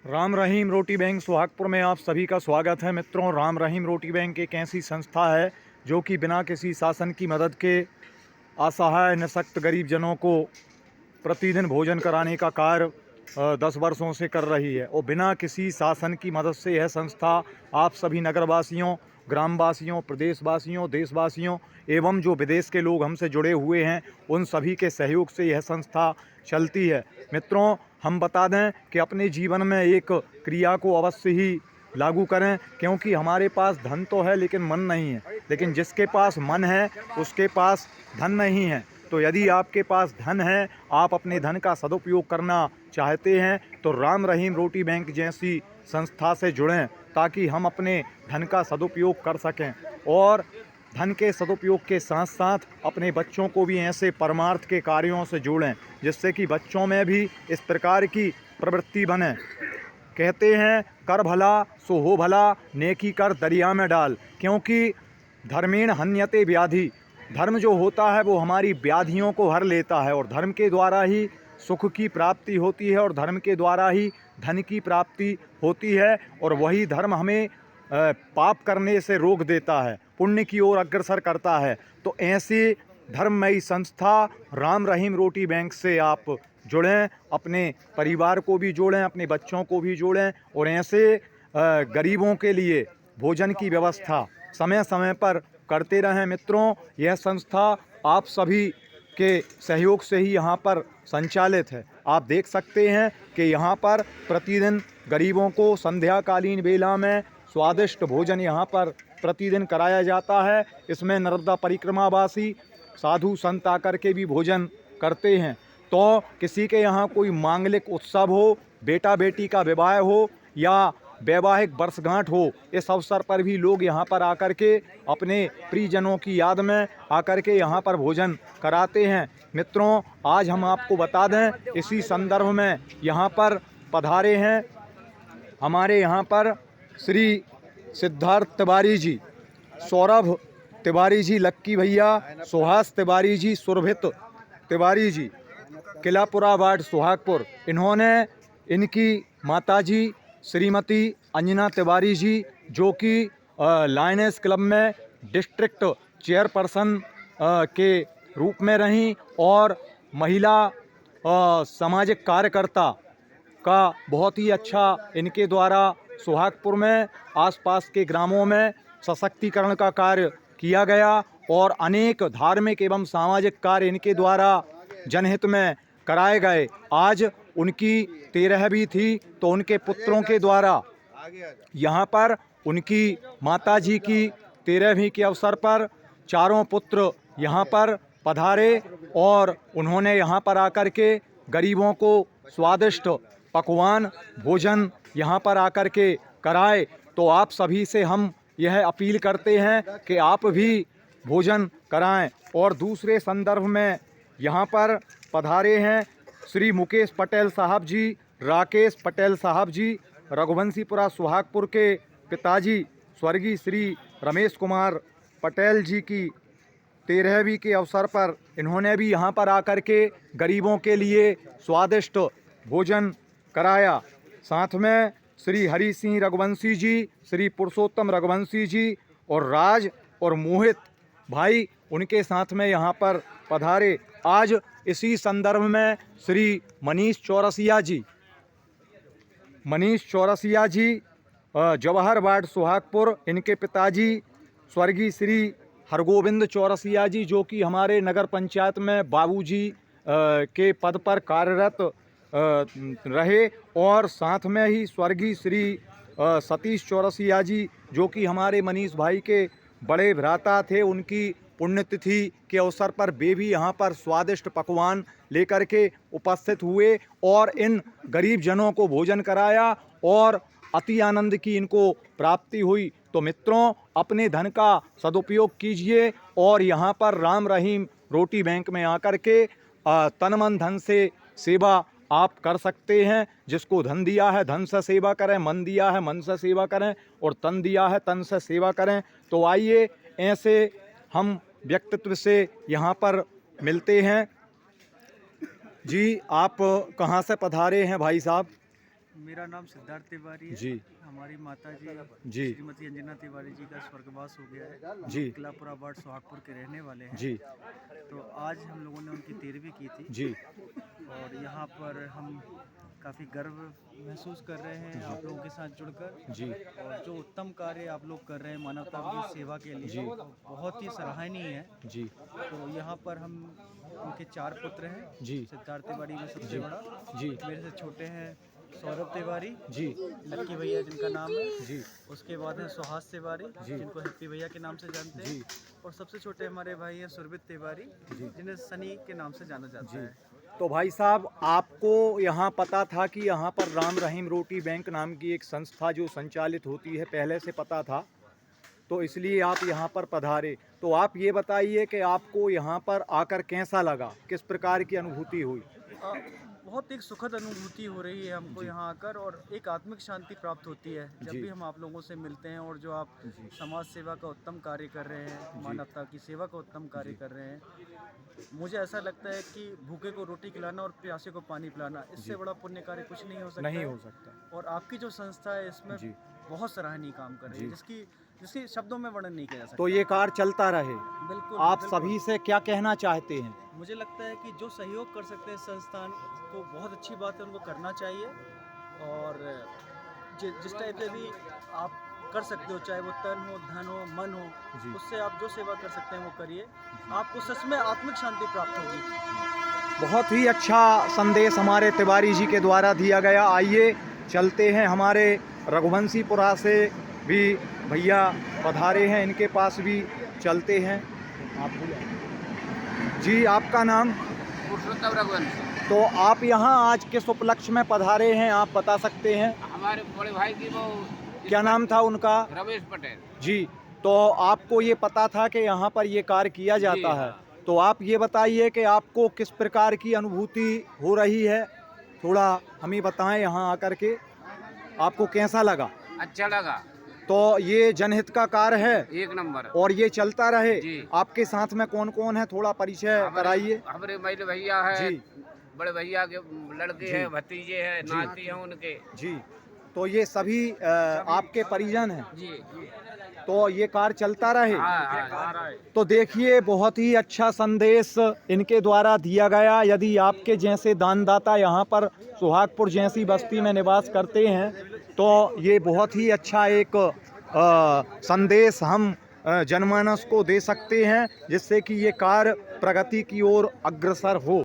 राम रहीम रोटी bank Suhagpur में आप सभी का स्वागत है। मित्रों, राम रहीम रोटी बैंक एक ऐसी संस्था है जो कि बिना किसी शासन की मदद के असहाय निःशक्त गरीब जनों को प्रतिदिन भोजन कराने का कार्य 10 वर्षों से कर रही है। और बिना किसी शासन की मदद से यह संस्था आप सभी नगरवासियों, ग्रामवासियों, प्रदेशवासियों, देशवासियों एवं जो विदेश के लोग हमसे जुड़े हुए हैं उन सभी के सहयोग से यह संस्था चलती है। मित्रों, हम बता दें कि अपने जीवन में एक क्रिया को अवश्य ही लागू करें, क्योंकि हमारे पास धन तो है लेकिन मन नहीं है। लेकिन जिसके पास मन है उसके पास धन नहीं है। तो यदि आपके पास धन है, आप अपने धन का सदुपयोग करना चाहते हैं तो राम रहीम रोटी बैंक जैसी संस्था से जुड़ें, ताकि हम अपने धन का सदुपयोग कर सकें और धन के सदुपयोग के साथ साथ अपने बच्चों को भी ऐसे परमार्थ के कार्यों से जोड़ें जिससे कि बच्चों में भी इस प्रकार की प्रवृत्ति बने। कहते हैं, कर भला सो हो भला, नेकी कर दरिया में डाल। क्योंकि धर्मेण हन्यते व्याधि, धर्म जो होता है वो हमारी व्याधियों को हर लेता है और धर्म के द्वारा ही सुख की प्राप्ति होती है और धर्म के द्वारा ही धन की प्राप्ति होती है। और वही धर्म हमें पाप करने से रोक देता है, पुण्य की ओर अग्रसर करता है। तो ऐसी धर्ममयी संस्था राम रहीम रोटी बैंक से आप जुड़ें, अपने परिवार को भी जोड़ें, अपने बच्चों को भी जोड़ें और ऐसे गरीबों के लिए भोजन की व्यवस्था समय समय पर करते रहें। मित्रों, यह संस्था आप सभी के सहयोग से ही यहाँ पर संचालित है। आप देख सकते हैं कि यहाँ पर प्रतिदिन गरीबों को संध्याकालीन बेला में स्वादिष्ट भोजन यहाँ पर प्रतिदिन कराया जाता है। इसमें नर्मदा परिक्रमावासी साधु संत आकर के भी भोजन करते हैं। तो किसी के यहाँ कोई मांगलिक उत्सव हो, बेटा बेटी का विवाह हो या वैवाहिक वर्षगांठ हो, इस अवसर पर भी लोग यहाँ पर आकर के अपने प्रियजनों की याद में आकर के यहाँ पर भोजन कराते हैं। मित्रों, आज हम आपको बता दें, इसी संदर्भ में यहाँ पर पधारे हैं हमारे यहाँ पर श्री सिद्धार्थ तिवारी जी, सौरभ तिवारी जी, लक्की भैया, सुहास तिवारी जी, सुरभित तिवारी जी, किलापुरा वार्ड सुहागपुर। इन्होंने इनकी माताजी श्रीमती अंजना तिवारी जी, जो कि लायनेस क्लब में डिस्ट्रिक्ट चेयरपर्सन के रूप में रहीं और महिला सामाजिक कार्यकर्ता का बहुत ही अच्छा इनके द्वारा सुहागपुर में आसपास के ग्रामों में सशक्तिकरण का कार्य किया गया और अनेक धार्मिक एवं सामाजिक कार्य इनके द्वारा जनहित में कराए गए। आज उनकी 13वीं थी तो उनके पुत्रों के द्वारा यहाँ पर उनकी माताजी की 13वीं के अवसर पर चारों पुत्र यहाँ पर पधारे और उन्होंने यहाँ पर आकर के गरीबों को स्वादिष्ट पकवान भोजन यहाँ पर आकर के कराए। तो आप सभी से हम यह अपील करते हैं कि आप भी भोजन कराएं। और दूसरे संदर्भ में यहाँ पर पधारे हैं श्री मुकेश पटेल साहब जी, राकेश पटेल साहब जी, रघुवंशीपुरा सुहागपुर के पिताजी स्वर्गीय श्री रमेश कुमार पटेल जी की 13वीं के अवसर पर इन्होंने भी यहाँ पर आकर के गरीबों के लिए स्वादिष्ट भोजन कराया। साथ में श्री हरि सिंह रघुवंशी जी, श्री पुरुषोत्तम रघुवंशी जी और राज और मोहित भाई उनके साथ में यहाँ पर पधारे। आज इसी संदर्भ में श्री मनीष चौरसिया जी जवाहर वार्ड सुहागपुर, इनके पिताजी स्वर्गीय श्री हरगोविंद चौरसिया जी, जो कि हमारे नगर पंचायत में बाबूजी के पद पर कार्यरत रहे और साथ में ही स्वर्गीय श्री सतीश चौरसिया जी, जो कि हमारे मनीष भाई के बड़े भ्राता थे, उनकी पुण्यतिथि के अवसर पर वे भी यहाँ पर स्वादिष्ट पकवान लेकर के उपस्थित हुए और इन गरीब जनों को भोजन कराया और अति आनंद की इनको प्राप्ति हुई। तो मित्रों, अपने धन का सदुपयोग कीजिए और यहाँ पर राम रहीम रोटी बैंक में आकर के तन मन धन से सेवा आप कर सकते हैं। जिसको धन दिया है धन से सेवा करें, मन दिया है मन से सेवा करें और तन दिया है तन से सेवा करें। तो आइए ऐसे हम व्यक्तित्व से यहाँ पर मिलते हैं। जी, आप कहाँ से पधारे हैं भाई साहब? मेरा नाम सिद्धार्थ तिवारी है। जी हमारी माता जी श्रीमती अंजना तिवारी जी का स्वर्गवास हो गया है। जी किलापुरा वार्ड सोहागपुर के रहने वाले हैं। जी तो आज हम लोगों ने उनकी 13वीं की थी जी और यहाँ पर हम काफ़ी गर्व महसूस कर रहे हैं आप लोगों के साथ जुड़कर। जी और जो उत्तम कार्य आप लोग कर रहे हैं मानवता की सेवा के लिए, जी। बहुत ही सराहनीय है। जी तो यहाँ पर हम उनके 4 पुत्र हैं। जी सिद्धार्थ तिवारी में सबसे जी बड़ा, जी मेरे से छोटे हैं सौरभ तिवारी, जी लक्की भैया जिनका नाम है। जी उसके बाद है सुहास तिवारी जी। जिनको हैप्पी भैया के नाम से जानते जी हैं। और सबसे छोटे हमारे भाई हैं सुरभित तिवारी जी। जिन्हें सनी के नाम से जाना जाता जी। है। तो भाई साहब, आपको यहाँ पता था कि यहाँ पर राम रहीम रोटी बैंक नाम की एक संस्था जो संचालित होती है, पहले से पता था, तो इसलिए आप यहाँ पर पधारे। तो आप ये बताइए कि आपको यहाँ पर आकर कैसा लगा, किस प्रकार की अनुभूति हुई? बहुत एक सुखद अनुभूति हो रही है हमको जी। यहाँ आकर, और एक आत्मिक शांति प्राप्त होती है जब जी। भी हम आप लोगों से मिलते हैं। और जो आप जी। समाज सेवा का उत्तम कार्य कर रहे हैं, जी। मानवता की सेवा का उत्तम कार्य जी। कर रहे हैं, मुझे ऐसा लगता है कि भूखे को रोटी खिलाना और प्यासे को पानी पिलाना, जी। इससे बड़ा पुण्य कार्य कुछ नहीं हो सकता नहीं है। हो सकता। और आपकी जो संस्था है इसमें जी। बहुत सराहनीय काम कर रही है, जी। जिसकी शब्दों में वर्णन नहीं किया जा सकता। तो ये कार्य चलता रहे। बिल्कुल आप बिल्कुल। सभी से क्या कहना चाहते हैं? मुझे लगता है कि जो सहयोग कर सकते हैं संस्थान को, बहुत अच्छी बात है, उनको करना चाहिए। और जिस टाइप से भी आप कर सकते हो, चाहे वो तन हो, धन हो, मन हो, जी। उससे आप जो सेवा कर सकते हैं वो करिए, आपको सच में आत्मिक शांति प्राप्त होगी। बहुत ही अच्छा संदेश हमारे तिवारी जी के द्वारा दिया गया। आइए चलते हैं, हमारे रघुवंशीपुरा से भी भैया पधारे हैं, इनके पास भी चलते हैं। आप जी, आपका नाम? पुरुषोत्तम रघुवंशी। तो आप यहाँ आज किस उपलक्ष्य में पधारे हैं, आप बता सकते हैं? हमारे बड़े भाई की वो क्या नाम था उनका? रमेश पटेल जी। तो आपको ये पता था कि यहाँ पर ये कार्य किया जाता है, तो आप ये बताइए कि आपको किस प्रकार की अनुभूति हो रही है, थोड़ा हमें बताएं। यहाँ आकर के आपको कैसा लगा? अच्छा लगा। तो ये जनहित का कार्य है, एक नंबर। और ये चलता रहे। जी। आपके साथ में कौन कौन है, थोड़ा परिचय कराइए। हमारे मेरे भैया है, जी बड़े भैया के लड़के जी। हैं, भतीजे हैं, जी। नाती हैं उनके। जी। तो ये सभी आपके परिजन हैं, जी। तो ये कार्य चलता रहे। हाँ। तो देखिए, बहुत ही अच्छा संदेश इनके द्वारा दिया गया। यदि आपके जैसे दानदाता यहाँ पर सोहागपुर जैसी बस्ती में निवास करते हैं, तो ये बहुत ही अच्छा एक संदेश हम जनमानस को दे सकते हैं, जिससे कि ये कार्य प्रगति की ओर अग्रसर हो।